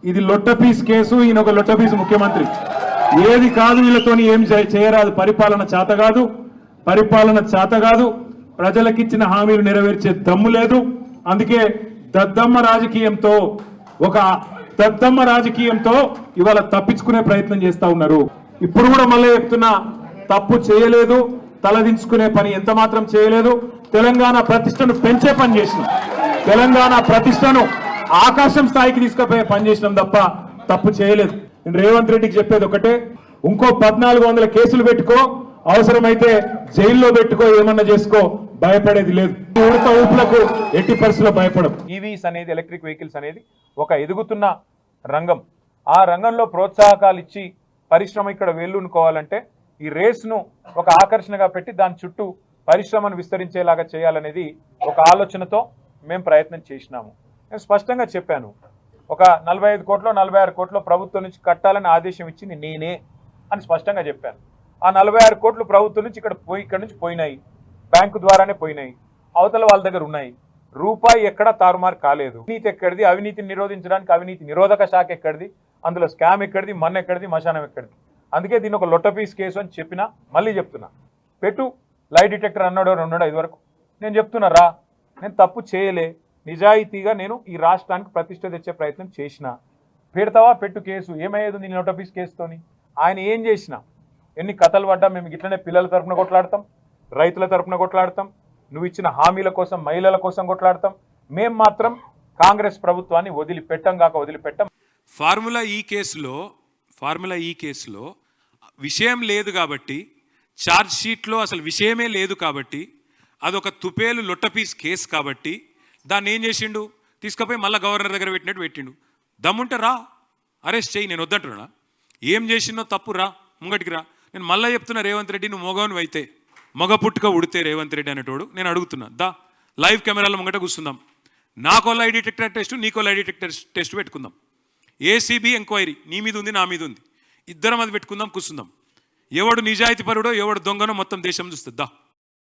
ఇది లొట్టపీస్ కేసు, ఈయన ఒక లొట్టపీస్ ముఖ్యమంత్రి. ఏది కాదు వీళ్ళతోని ఏం చేయరాదు. పరిపాలన చేత కాదు, ప్రజలకిచ్చిన హామీలు నెరవేర్చే దమ్ము లేదు. అందుకే దద్దమ్మ రాజకీయంతో ఇవాళ తప్పించుకునే ప్రయత్నం చేస్తా ఉన్నారు. ఇప్పుడు కూడా మళ్ళీ చెప్తున్నా, తప్పు చేయలేదు, తలదించుకునే పని ఎంత మాత్రం చేయలేదు. తెలంగాణ ప్రతిష్టను పెంచే పని చేసినాం, తెలంగాణ ప్రతిష్టను ఆకాశం స్థాయికి తీసుకుపోయే పని చేసినాం తప్ప తప్పు చేయలేదు. నేను రేవంత్ రెడ్డికి చెప్పేది ఒకటే, ఇంకో 1400 కేసులు పెట్టుకో, అవసరమైతే జైల్లో పెట్టుకో, ఏమన్నా చేసుకో, భయపడేది లేదు. ఉడత ఊపులకు ఎట్టి పరిస్థితుల్లో భయపడం. ఈవీస్ అనేది, ఎలక్ట్రిక్ వెహికల్స్ అనేది ఒక ఎదుగుతున్న రంగం. ఆ రంగంలో ప్రోత్సాహకాలు ఇచ్చి పరిశ్రమ ఇక్కడ వేళ్ళూనుకోవాలంటే ఈ రేస్ను ఒక ఆకర్షణగా పెట్టి దాని చుట్టూ పరిశ్రమను విస్తరించేలాగా చేయాలనేది ఒక ఆలోచనతో మేము ప్రయత్నం చేసినాము. నేను స్పష్టంగా చెప్పాను, ఒక 45 కోట్లో 46 కోట్లో ప్రభుత్వం నుంచి కట్టాలని ఆదేశం ఇచ్చింది నేనే అని స్పష్టంగా చెప్పాను. ఆ 46 కోట్లు ప్రభుత్వం నుంచి ఇక్కడ నుంచి పోయినాయి, బ్యాంకు ద్వారానే పోయినాయి, అవతల వాళ్ళ దగ్గర ఉన్నాయి. రూపాయి ఎక్కడా తారుమారు కాలేదు. అవినీతి ఎక్కడిది, అవినీతిని నిరోధించడానికి అవినీతి నిరోధక శాఖ ఎక్కడిది, అందులో స్కామ్ ఎక్కడిది, మన్ ఎక్కడిది, మశానం ఎక్కడిది. అందుకే దీన్ని ఒక లొట్టపీస్ కేసు అని చెప్పినా, మళ్ళీ చెప్తున్నా, పెట్టు లై డిటెక్టర్ అన్నాడో రెండో 5 వరకు నేను చెప్తున్నా, రా, నేను తప్పు చేయలే, నిజాయితీగా నేను ఈ రాష్ట్రానికి ప్రతిష్ట తెచ్చే ప్రయత్నం చేసిన. పెడతావా పెట్టు కేసు, ఏమయ్యేది నీ లొట్టపీస్ కేసుతోని? ఆయన ఏం చేసినా, ఎన్ని కథలు పడ్డా మేము ఇట్లనే పిల్లల తరపున కొట్లాడతాం, రైతుల తరపున కొట్లాడతాం, నువ్వు ఇచ్చిన హామీల కోసం, మహిళల కోసం కొట్లాడతాం. మేము మాత్రం కాంగ్రెస్ ప్రభుత్వాన్ని వదిలిపెట్టం. ఫార్ములా ఈ కేసులో విషయం లేదు కాబట్టి, ఛార్జ్ షీట్లో అసలు విషయమే లేదు కాబట్టి, అదొక తుపేలు లొట్టపీస్ కేసు కాబట్టి దాన్ని ఏం చేసిండు, తీసుకుపోయి మళ్ళీ గవర్నర్ దగ్గర పెట్టిండు. దమ్ముంటే రా, అరెస్ట్ చేయి, నేను వద్దంటున్నా. ఏం చేసిందో తప్పు, రా ముంగటికి రా. నేను మళ్ళీ చెప్తున్నా, రేవంత్ రెడ్డి నువ్వు మొగవను అయితే, మగ పుట్టుక ఉడితే రేవంత్ రెడ్డి అనేటోడు, నేను అడుగుతున్నా, దా లైవ్ కెమెరాల ముంగట కూర్చుందాం, నాకో లై డిటెక్టర్ టెస్ట్, నీకో లై డిటెక్టర్ టెస్ట్ పెట్టుకుందాం. ఏసీబీ ఎంక్వైరీ నీ మీద ఉంది, నా మీద ఉంది, ఇద్దరం అది పెట్టుకుందాం, కూర్చుందాం. ఎవడు నిజాయితీ పరుడో ఎవడు దొంగనో మొత్తం దేశం చూస్తుంది. దా